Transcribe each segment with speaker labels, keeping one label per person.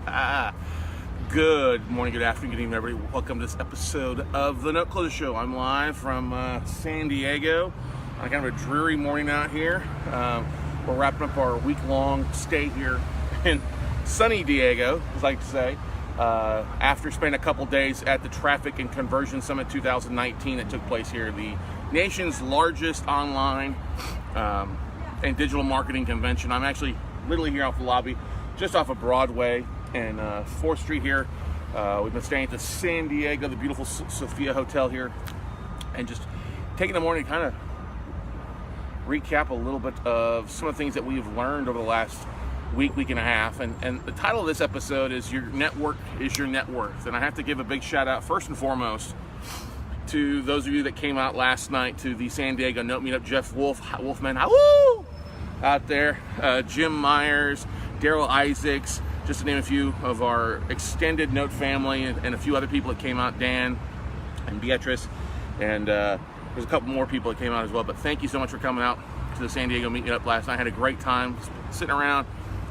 Speaker 1: Good morning, good afternoon, good evening, everybody. Welcome to this episode of the Note Closer Show. I'm live from San Diego. On kind of a dreary morning out here. We're wrapping up our week-long stay here in sunny Diego, as I like to say, after spending a couple days at the Traffic and Conversion Summit 2019 that took place here, the nation's largest online and digital marketing convention. I'm actually literally here off the lobby, just off of Broadway and 4th Street here. We've been staying at the San Diego, the beautiful Sophia Hotel here, and just taking the morning to kind of recap a little bit of some of the things that we've learned over the last week and a half. And the title of this episode is Your Network is Your Net Worth. And I have to give a big shout out, first and foremost, to those of you that came out last night to the San Diego Note Meetup. Jeff Wolfman, woo! Out there, Jim Myers, Daryl Isaacs, just to name a few of our extended Note family, and a few other people that came out, Dan and Beatrice, and there's a couple more people that came out as well. But thank you so much for coming out to the San Diego Meetup last night. I had a great time sitting around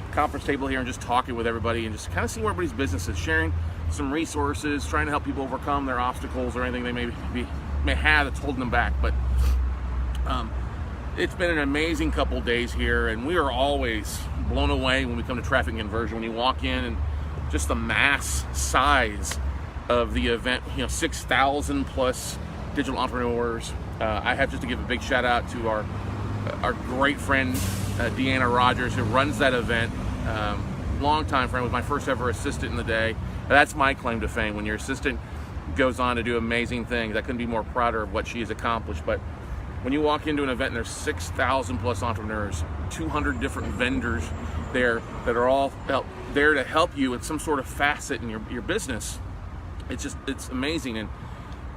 Speaker 1: the conference table here and just talking with everybody and just kind of seeing where everybody's business is, sharing some resources, trying to help people overcome their obstacles or anything they may have that's holding them back. But it's been an amazing couple days here, and we are always blown away when we come to Traffic and Conversion. When you walk in and just the mass size of the event, 6,000 plus digital entrepreneurs. I have just to give a big shout out to our great friend DeAnna Rogers, who runs that event. Longtime friend, was my first ever assistant in the day. That's my claim to fame. When your assistant goes on to do amazing things, I couldn't be more prouder of what she has accomplished. But when you walk into an event and there's 6,000 plus entrepreneurs, 200 different vendors there that are all there to help you with some sort of facet in your business, it's amazing. And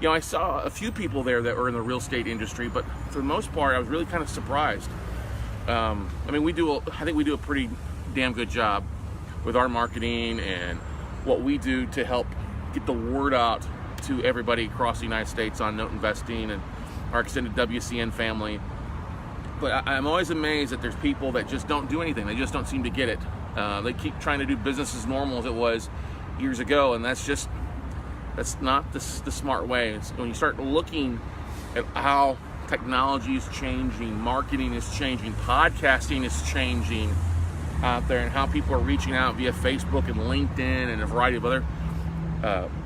Speaker 1: I saw a few people there that were in the real estate industry, but for the most part, I was really kind of surprised. I think we do a pretty damn good job with our marketing and what we do to help get the word out to everybody across the United States on note investing and our extended WCN family. But I'm always amazed that there's people that just don't do anything. They just don't seem to get it. They keep trying to do business as normal as it was years ago, and that's not the smart way. It's when you start looking at how technology is changing, marketing is changing, podcasting is changing out there, and how people are reaching out via Facebook and LinkedIn and a variety of other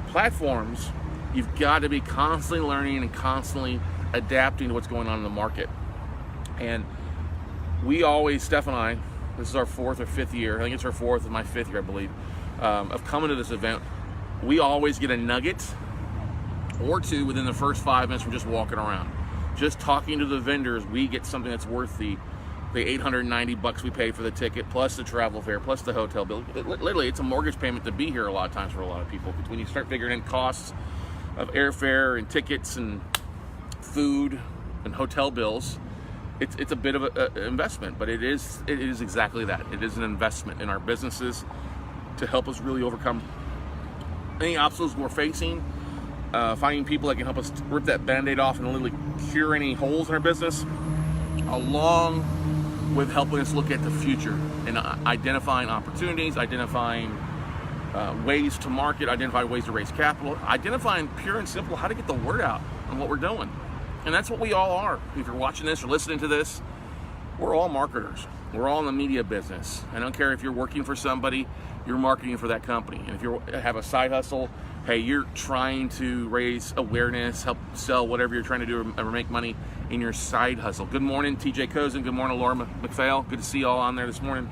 Speaker 1: platforms, you've got to be constantly learning and constantly adapting to what's going on in the market. And we always, Steph and I, this is our 4th or 5th year, I think it's our 4th and my 5th year, I believe, of coming to this event. We always get a nugget or two within the first 5 minutes from just walking around. Just talking to the vendors, we get something that's worth the $890 we pay for the ticket, plus the travel fare, plus the hotel bill. Literally, it's a mortgage payment to be here a lot of times for a lot of people. When you start figuring in costs of airfare and tickets and food and hotel bills, it's a bit of an investment, but it is exactly that. It is an investment in our businesses to help us really overcome any obstacles we're facing, finding people that can help us rip that Band-Aid off and literally cure any holes in our business, along with helping us look at the future and identifying opportunities, identifying ways to market, identifying ways to raise capital, identifying pure and simple how to get the word out on what we're doing. And that's what we all are. If you're watching this or listening to this, we're all marketers. We're all in the media business. I don't care if you're working for somebody, you're marketing for that company. And if you have a side hustle, hey, you're trying to raise awareness, help sell whatever you're trying to do or make money in your side hustle. Good morning, TJ Cozen. Good morning, Laura McPhail. Good to see you all on there this morning.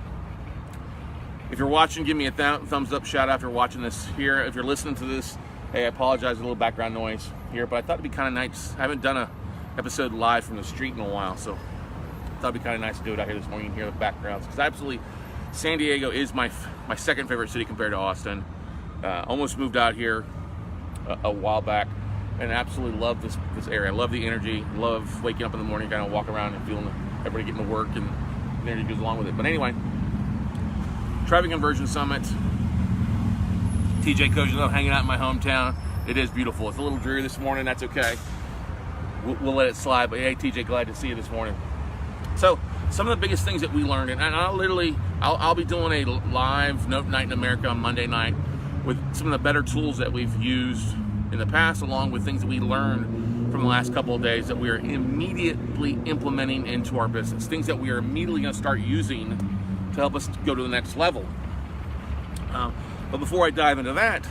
Speaker 1: If you're watching, give me a thumbs up shout out if you're watching this here. If you're listening to this, hey, I apologize for a little background noise here, but I thought it'd be kind of nice. I haven't done a episode live from the street in a while, so I thought it'd be kind of nice to do it out here this morning and hear the backgrounds. Because San Diego is my second favorite city compared to Austin. Almost moved out here a while back, and absolutely love this area. I love the energy, love waking up in the morning, kind of walk around and feeling everybody getting to work, and the energy goes along with it. But anyway, Traffic Conversion Summit, TJ Cozen hanging out in my hometown. It is beautiful. It's a little dreary this morning. That's okay. We'll let it slide. But hey, TJ, glad to see you this morning. So some of the biggest things that we learned, and I'll be doing a live Note Night in America on Monday night with some of the better tools that we've used in the past, along with things that we learned from the last couple of days that we are immediately implementing into our business, things that we are immediately going to start using to help us go to the next level. But before I dive into that,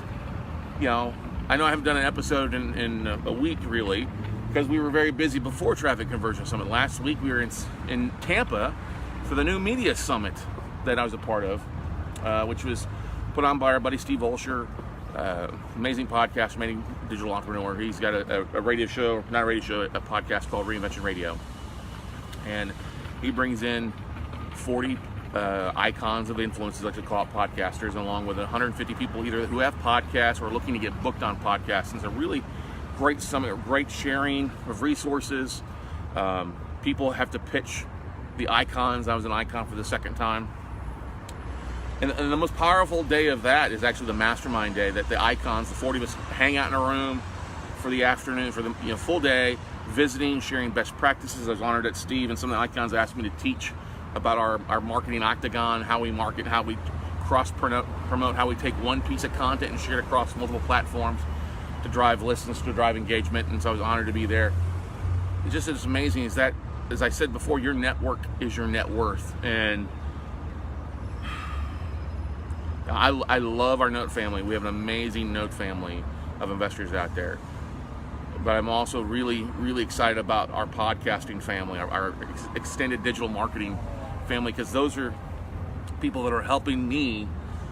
Speaker 1: I know I haven't done an episode in a week, really, because we were very busy before Traffic Conversion Summit. Last week we were in Tampa for the new media summit that I was a part of, which was put on by our buddy Steve Olsher, amazing podcast, amazing digital entrepreneur. He's got a radio show, not a radio show, a podcast called Reinvention Radio. And he brings in 40 icons of influence, like to call it, podcasters, along with 150 people either who have podcasts or are looking to get booked on podcasts. And it's a really great summit, great sharing of resources. People have to pitch the icons. I was an icon for the second time. And the most powerful day of that is actually the mastermind day, that the icons, the 40 of us, hang out in a room for the afternoon, for the full day, visiting, sharing best practices. I was honored that Steve and some of the icons asked me to teach about our marketing octagon, how we market, how we cross-promote, how we take one piece of content and share it across multiple platforms to drive listens, to drive engagement. And so I was honored to be there. It's just as amazing as that, as I said before, your network is your net worth. And I love our Note family. We have an amazing Note family of investors out there. But I'm also really, really excited about our podcasting family, our extended digital marketing family, because those are people that are helping me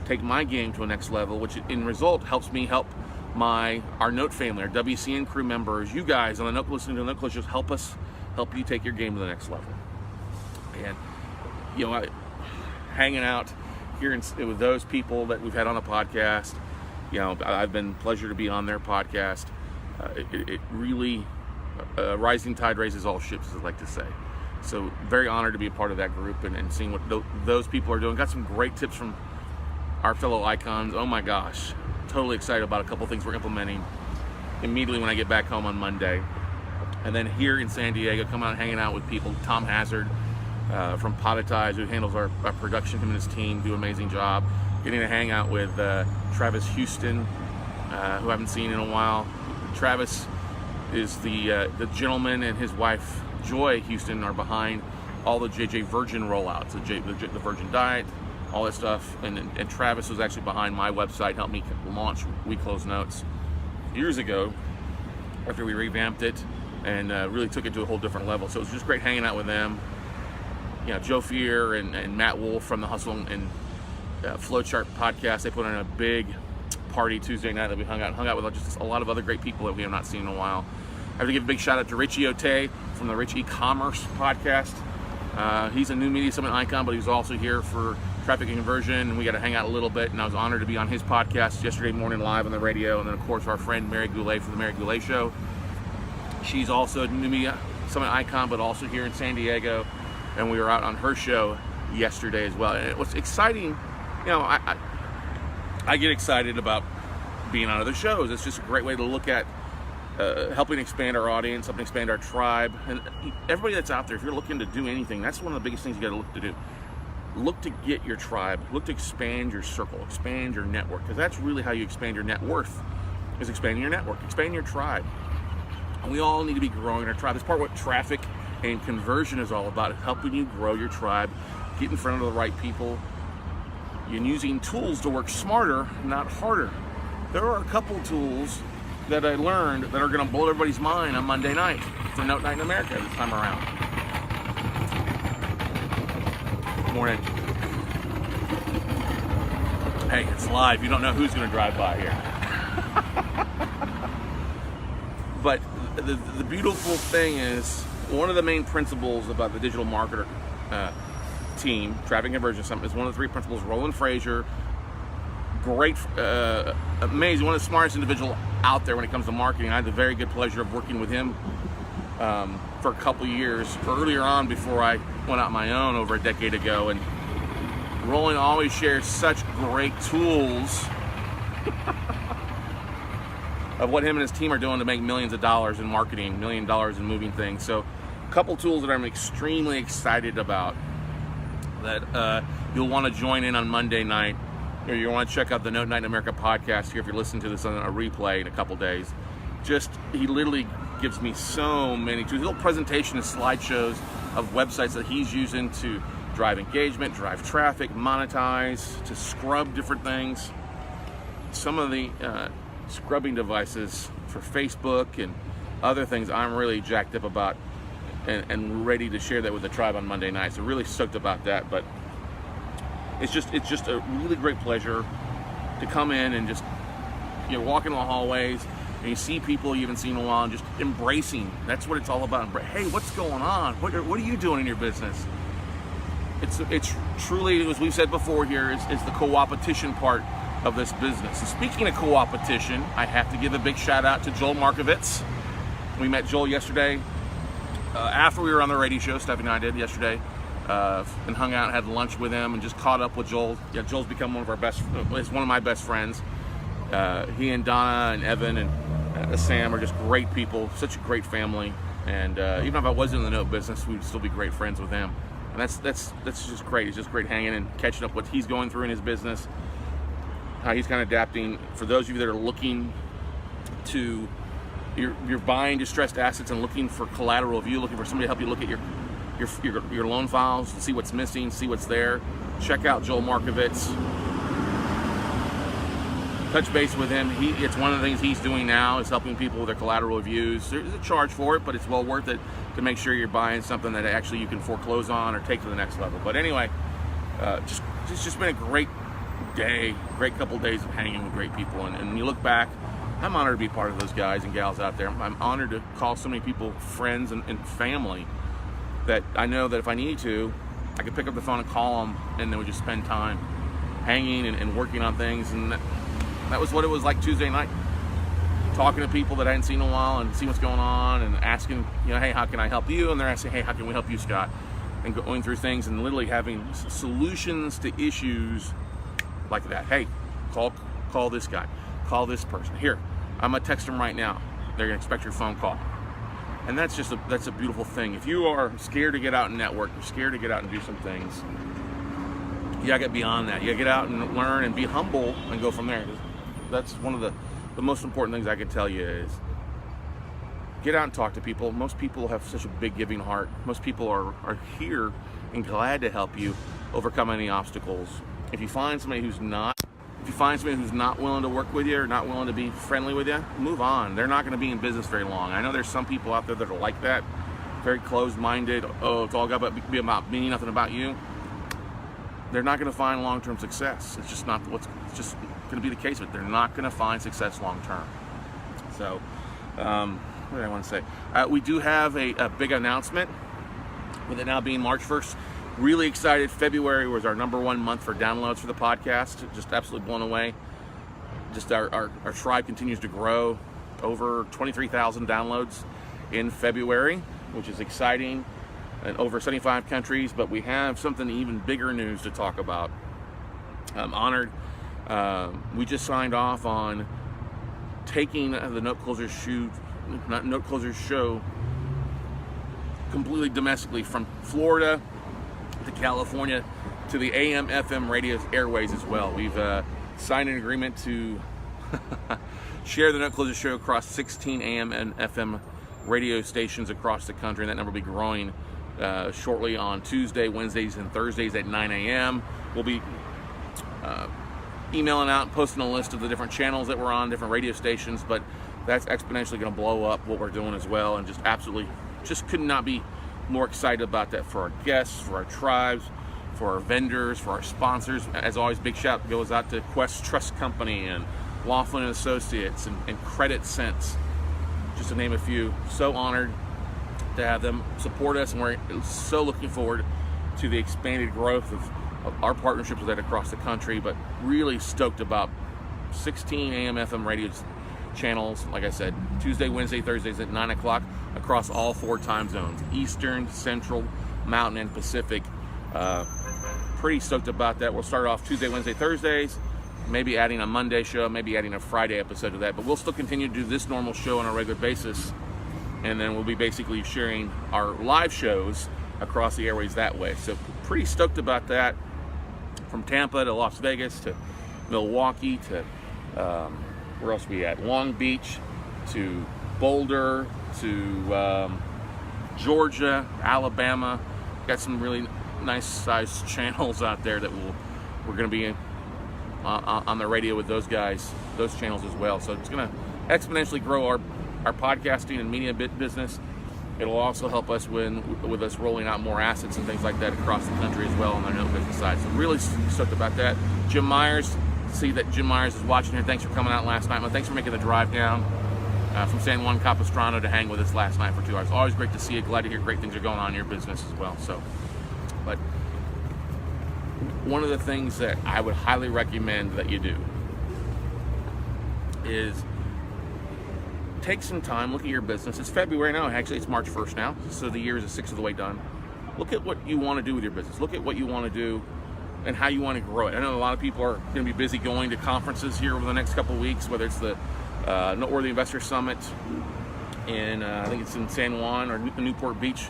Speaker 1: take my game to a next level, which in result helps me help our Note family, our WCN crew members, you guys on the Note, listening to the Note Club, just help you take your game to the next level. And hanging out here with those people that we've had on the podcast, I've been pleasure to be on their podcast. It really, rising tide raises all ships, as I like to say. So very honored to be a part of that group and seeing what those people are doing. Got some great tips from our fellow icons. Oh my gosh, totally excited about a couple things we're implementing immediately when I get back home on Monday. And then here in San Diego, come out hanging out with people. Tom Hazard from Podetize, who handles our production, him and his team do an amazing job. Getting to hang out with Travis Houston, who I haven't seen in a while. Travis is the gentleman, and his wife Joy Houston are behind all the JJ Virgin rollouts, the Virgin Diet, all that stuff. And Travis was actually behind my website, helped me launch We Close Notes years ago after we revamped it and really took it to a whole different level. So it was just great hanging out with them. Joe Fier and Matt Wolf from the Hustle and Flowchart podcast, they put on a big party Tuesday night that we hung out with just a lot of other great people that we have not seen in a while. I have to give a big shout out to Richie Ote from the Rich E-Commerce podcast. He's a new media summit icon, but he's also here for Traffic and Conversion, and we got to hang out a little bit, and I was honored to be on his podcast yesterday morning live on the radio. And then of course our friend Mary Goulet from the Mary Goulet Show. She's also a new media summit icon, but also here in San Diego, and we were out on her show yesterday as well. And it was exciting. I get excited about being on other shows. It's just a great way to look at helping expand our audience, helping expand our tribe. And everybody that's out there, if you're looking to do anything, that's one of the biggest things you got to look to do. Look to get your tribe. Look to expand your circle, expand your network, because that's really how you expand your net worth, is expanding your network, expanding your tribe. And we all need to be growing our tribe. That's part of what Traffic and Conversion is all about, helping you grow your tribe, get in front of the right people, and using tools to work smarter, not harder. There are a couple tools that I learned that are going to blow everybody's mind on Monday night for Note Night in America this time around. Good morning. Hey, it's live. You don't know who's going to drive by here. But the beautiful thing is, one of the main principles about the digital marketer team, Traffic Conversion Summit, is one of the three principles. Roland Frazier, great, amazing, one of the smartest individuals out there when it comes to marketing. I had the very good pleasure of working with him for a couple years earlier on before I went out my own over a decade ago. And Roland always shares such great tools of what him and his team are doing to make millions of dollars in marketing, $1 million in moving things. So couple tools that I'm extremely excited about that you'll want to join in on Monday night, or you want to check out the Note Night in America podcast here if you're listening to this on a replay in a couple days. He literally gives me so many tools. His little presentation and slideshows of websites that he's using to drive engagement, drive traffic, monetize, to scrub different things. Some of the scrubbing devices for Facebook and other things I'm really jacked up about and ready to share that with the tribe on Monday night. So really stoked about that. But it's just a really great pleasure to come in and just walk in the hallways and you see people you haven't seen in a while and just embracing. That's what it's all about. Hey, what's going on? What are you doing in your business? It's truly, as we've said before here, is the co-opetition part of this business. And speaking of co-opetition, I have to give a big shout out to Joel Markovitz. We met Joel yesterday after we were on the radio show. Stephanie and I did yesterday, and hung out and had lunch with him and just caught up with Joel. Yeah, Joel's become one of my best friends. He and Donna and Evan and Sam are just great people, such a great family. And even if I wasn't in the note business, we'd still be great friends with him. And that's just great. It's just great hanging and catching up what he's going through in his business, how he's kind of adapting. For those of you that are looking to, you're buying distressed assets and looking for collateral, if you're looking for somebody to help you look at your loan files, see what's missing, see what's there, check out Joel Markovitz. Touch base with him. It's one of the things he's doing now is helping people with their collateral reviews. There's a charge for it, but it's well worth it to make sure you're buying something that actually you can foreclose on or take to the next level. But anyway, it's just been a great day, great couple days of hanging with great people. And when you look back, I'm honored to be part of those guys and gals out there. I'm honored to call so many people friends and family that I know that if I need to, I could pick up the phone and call them, and then we just spend time hanging and working on things. And that was what it was like Tuesday night, talking to people that I hadn't seen in a while and see what's going on and asking, hey, how can I help you? And they're asking, hey, how can we help you, Scott? And going through things and literally having solutions to issues like that. Hey, call this guy, call this person. Here, I'm gonna text them right now. They're gonna expect your phone call. And that's a beautiful thing. If you are scared to get out and network, you're scared to get out and do some things, you gotta get beyond that. You gotta get out and learn and be humble and go from there. That's one of the most important things I can tell you is get out and talk to people. Most people have such a big giving heart. Most people are here and glad to help you overcome any obstacles. If you find somebody who's not willing to work with you or not willing to be friendly with you, move on. They're not going to be in business very long. I know there's some people out there that are like that, very closed-minded. Oh, it's all got to be about me, nothing about you. They're not going to find long-term success. It's just going to be the case, but they're not going to find success long-term. So, what did I want to say? We do have a big announcement with it now being March 1st. Really excited. February was our #1 month for downloads for the podcast. Just absolutely blown away. Just our tribe continues to grow. Over 23,000 downloads in February, which is exciting. And over 75 countries, but we have something even bigger news to talk about. I'm honored. We just signed off on taking the Note Closers show completely domestically from Florida to California to the AM FM radio airways as well. We've signed an agreement to share the Note Closers show across 16 AM and FM radio stations across the country, and that number will be growing shortly on Tuesday, Wednesdays, and Thursdays at 9 a.m. We'll be emailing out and posting a list of the different channels that we're on, different radio stations, but that's exponentially going to blow up what we're doing as well, and just could not be more excited about that for our guests, for our tribes, for our vendors, for our sponsors. As always, big shout goes out to Quest Trust Company and Laughlin & Associates and Credit Sense, just to name a few. So honored to have them support us, and we're so looking forward to the expanded growth of our partnerships with that across the country, but really stoked about 16 AM FM radio channels, like I said, Tuesday, Wednesday, Thursdays at 9 o'clock across all 4 time zones, Eastern, Central, Mountain, and Pacific. Pretty stoked about that. We'll start off Tuesday, Wednesday, Thursdays, maybe adding a Monday show, maybe adding a Friday episode to that, but we'll still continue to do this normal show on a regular basis. and then we'll be basically sharing our live shows across the airways that way. So pretty stoked about that. From Tampa to Las Vegas to Milwaukee to where else we at? Long Beach to Boulder to Georgia, Alabama. Got some really nice sized channels out there that we're going to be on the radio with those guys, those channels as well. So it's going to exponentially grow our podcasting and media business. It'll also help us with us rolling out more assets and things like that across the country as well on our note business side. So really stoked about that. Jim Myers, see that Jim Myers is watching here. Thanks for coming out last night. Thanks for making the drive down from San Juan Capistrano to hang with us last night for 2 hours. Always great to see you. Glad to hear great things are going on in your business as well. So, but one of the things that I would highly recommend that you do is take some time, look at your business. It's February now, actually it's March 1st now, so the year is a sixth of the way done. Look at what you want to do with your business. Look at what you want to do and how you want to grow it. I know a lot of people are going to be busy going to conferences here over the next couple of weeks, whether it's the Noteworthy Investor Summit in, I think it's in San Juan or Newport Beach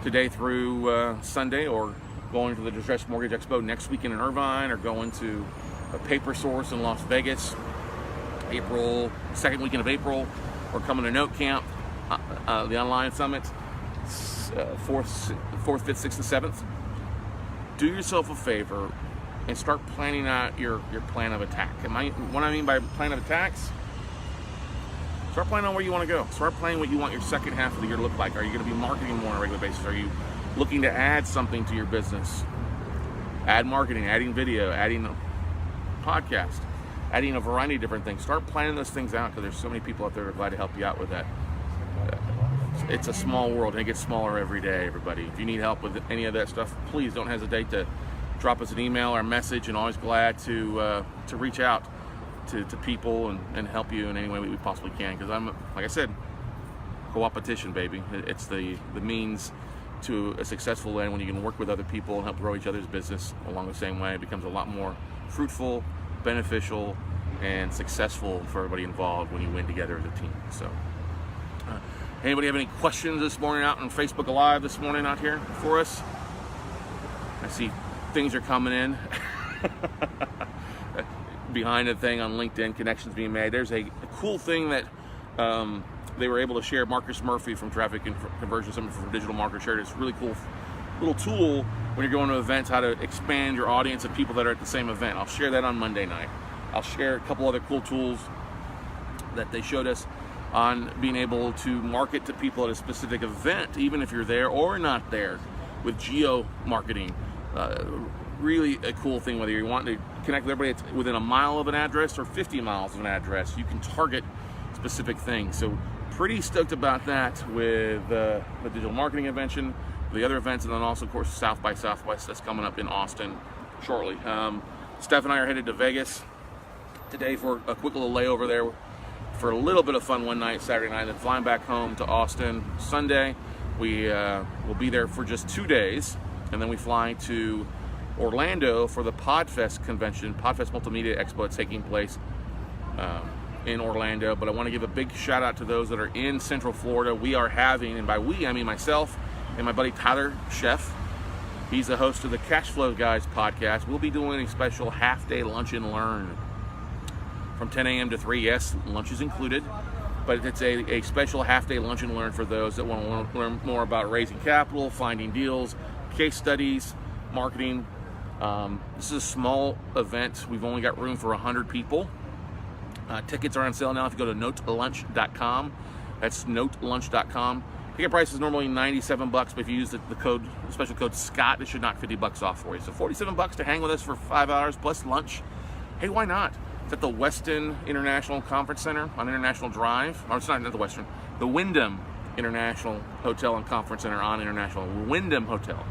Speaker 1: today through Sunday, or going to the Distressed Mortgage Expo next weekend in Irvine, or going to a Paper Source in Las Vegas, second weekend of April, or coming to Note Camp, the online summit, 4th, 5th, 6th, and 7th. Do yourself a favor and start planning out your plan of attack. What I mean by plan of attacks, start planning on where you want to go. Start planning what you want your second half of the year to look like. Are you going to be marketing more on a regular basis? Are you looking to add something to your business? Add marketing, adding video, adding a podcast, adding a variety of different things. Start planning those things out, because there's so many people out there who are glad to help you out with that. It's a small world, and it gets smaller every day, everybody. If you need help with any of that stuff, please don't hesitate to drop us an email or a message, and always glad to reach out to people and help you in any way we possibly can, because I'm, like I said, co-opetition, baby. It's the means to a successful end when you can work with other people and help grow each other's business along the same way. It becomes a lot more fruitful, beneficial, and successful for everybody involved when you win together as a team. So anybody have any questions this morning out on Facebook Live this morning out here for us? I see things are coming in behind the thing on LinkedIn, connections being made. There's a cool thing that they were able to share. Marcus Murphy from Traffic and Conversion Summit for Digital Marketer shared this really cool little tool when you're going to events, how to expand your audience of people that are at the same event. I'll share that on Monday night. I'll share a couple other cool tools that they showed us on being able to market to people at a specific event, even if you're there or not there, with geo marketing. Really a cool thing, whether you want to connect with everybody within a mile of an address or 50 miles of an address, you can target specific things. So pretty stoked about that with the digital marketing convention, the other events, and then also, of course, South by Southwest that's coming up in Austin shortly. Steph and I are headed to Vegas today for a quick little layover there for a little bit of fun one night, Saturday night, then flying back home to Austin Sunday. We will be there for just 2 days, and then we fly to Orlando for the PodFest convention, PodFest Multimedia Expo that's taking place in Orlando. But I want to give a big shout out to those that are in Central Florida. We are having, and by we I mean myself and my buddy Tyler Sheff. He's the host of the Cash Flow Guys podcast. We'll be doing a special half-day lunch and learn from 10 a.m. to 3. Yes, lunch is included, but it's a special half-day lunch and learn for those that want to learn more about raising capital, finding deals, case studies, marketing. This is a small event. We've only got room for 100 people. Tickets are on sale now if you go to notelunch.com. That's notelunch.com. Ticket price is normally $97, but if you use the special code SCOTT, it should knock $50 off for you. So $47 to hang with us for 5 hours plus lunch. Hey, why not? It's at the Westin International Conference Center on International Drive. Or it's not the Westin, the Wyndham International Hotel and Conference Center on International. Wyndham Hotel.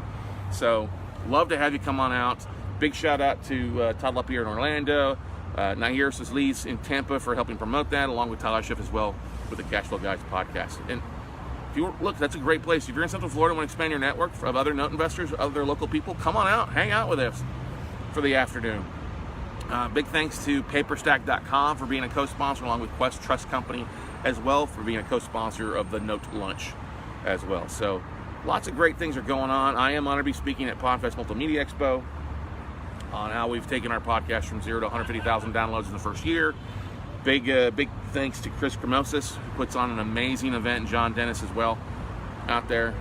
Speaker 1: So love to have you come on out. Big shout out to Todd Lapierre in Orlando, Nairis Lees in Tampa for helping promote that, along with Tyler Schiff as well with the Cash Flow Guys podcast. And if you look, that's a great place. If you're in Central Florida and want to expand your network of other note investors, other local people, come on out, hang out with us for the afternoon. Big thanks to paperstack.com for being a co-sponsor, along with Quest Trust Company as well for being a co-sponsor of the Note Lunch as well. So lots of great things are going on. I am honored to be speaking at Podfest Multimedia Expo on how we've taken our podcast from 0 to 150,000 downloads in the first year. Big thanks to Chris Cremosis, who puts on an amazing event, and John Dennis as well out there.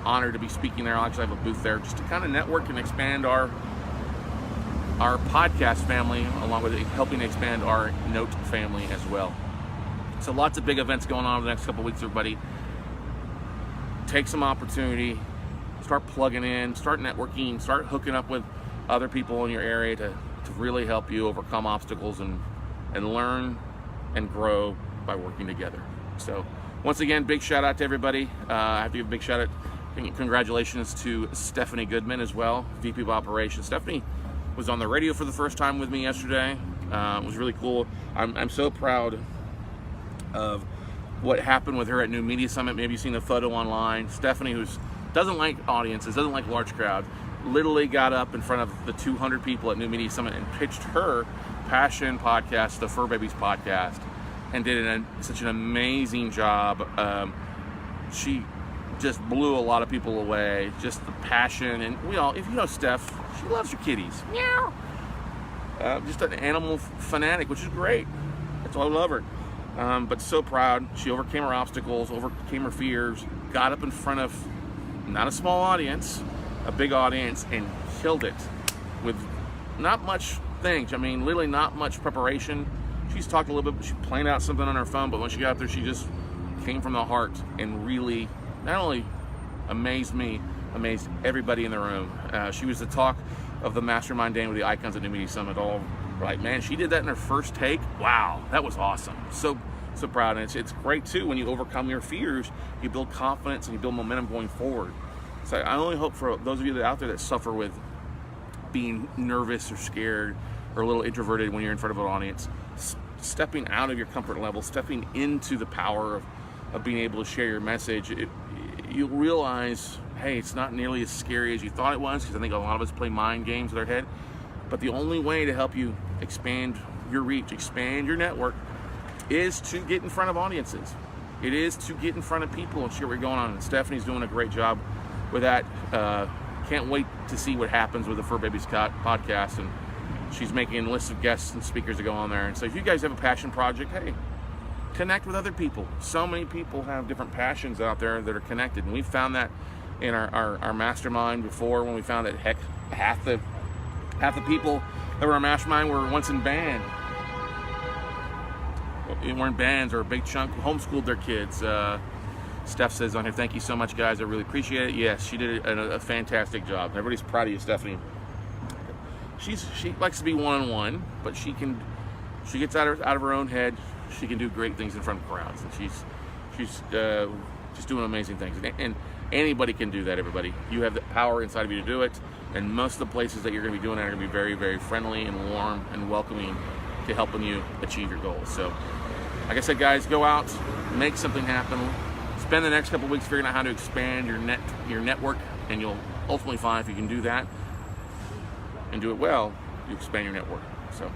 Speaker 1: Honored to be speaking there. I'll actually have a booth there just to kind of network and expand our podcast family, along with helping expand our Note family as well. So lots of big events going on over the next couple of weeks, everybody. Take some opportunity, start plugging in, start networking, start hooking up with other people in your area to really help you overcome obstacles and learn and grow by working together. So once again, big shout out to everybody. I have to give a big shout out, congratulations to Stephanie Goodman as well, VP of Operations. Stephanie was on the radio for the first time with me yesterday. It was really cool. I'm so proud of what happened with her at New Media Summit. Maybe you've seen the photo online. Stephanie, who doesn't like audiences, doesn't like large crowds, literally got up in front of the 200 people at New Media Summit and pitched her passion podcast, the Fur Babies podcast, and did such an amazing job. She just blew a lot of people away. Just the passion, and if you know Steph, she loves her kitties. Meow. Just an animal fanatic, which is great. That's why I love her. But so proud. She overcame her obstacles, overcame her fears, got up in front of not a small audience, a big audience, and killed it with not much things. I mean, literally not much preparation. She's talked a little bit, she planned out something on her phone, but when she got up there, she just came from the heart and really not only amazed me, amazed everybody in the room. She was the talk of the Mastermind Day with the Icons at New Media Summit. All right, man, she did that in her first take. Wow, that was awesome. So proud. And it's great too when you overcome your fears, you build confidence and you build momentum going forward. So I only hope for those of you that out there that suffer with being nervous or scared or a little introverted when you're in front of an audience, stepping out of your comfort level, stepping into the power of being able to share your message, you'll realize, hey, it's not nearly as scary as you thought it was, because I think a lot of us play mind games with our head. But the only way to help you expand your reach, expand your network, is to get in front of audiences. It is to get in front of people and share what's going on. And Stephanie's doing a great job with that. Can't wait to see what happens with the Fur Babies podcast. And she's making lists of guests and speakers to go on there. And so if you guys have a passion project, hey, connect with other people. So many people have different passions out there that are connected. And we found that in our mastermind before, when we found that heck, half the people that were in our mastermind were once in band. We're in bands, or a big chunk homeschooled their kids. Steph says on here, thank you so much, guys. I really appreciate it. Yes, she did a fantastic job. Everybody's proud of you, Stephanie. She likes to be one-on-one, but she gets out of her own head. She can do great things in front of crowds, and she's just doing amazing things. And anybody can do that, everybody. You have the power inside of you to do it. And most of the places that you're going to be doing that are going to be very, very friendly and warm and welcoming to helping you achieve your goals. So, like I said, guys, go out, make something happen. Spend the next couple of weeks figuring out how to expand your network, and you'll ultimately find if you can do that and do it well, you expand your network. So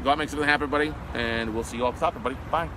Speaker 1: go out and make something happen, everybody, and we'll see you all at the top, everybody. Bye.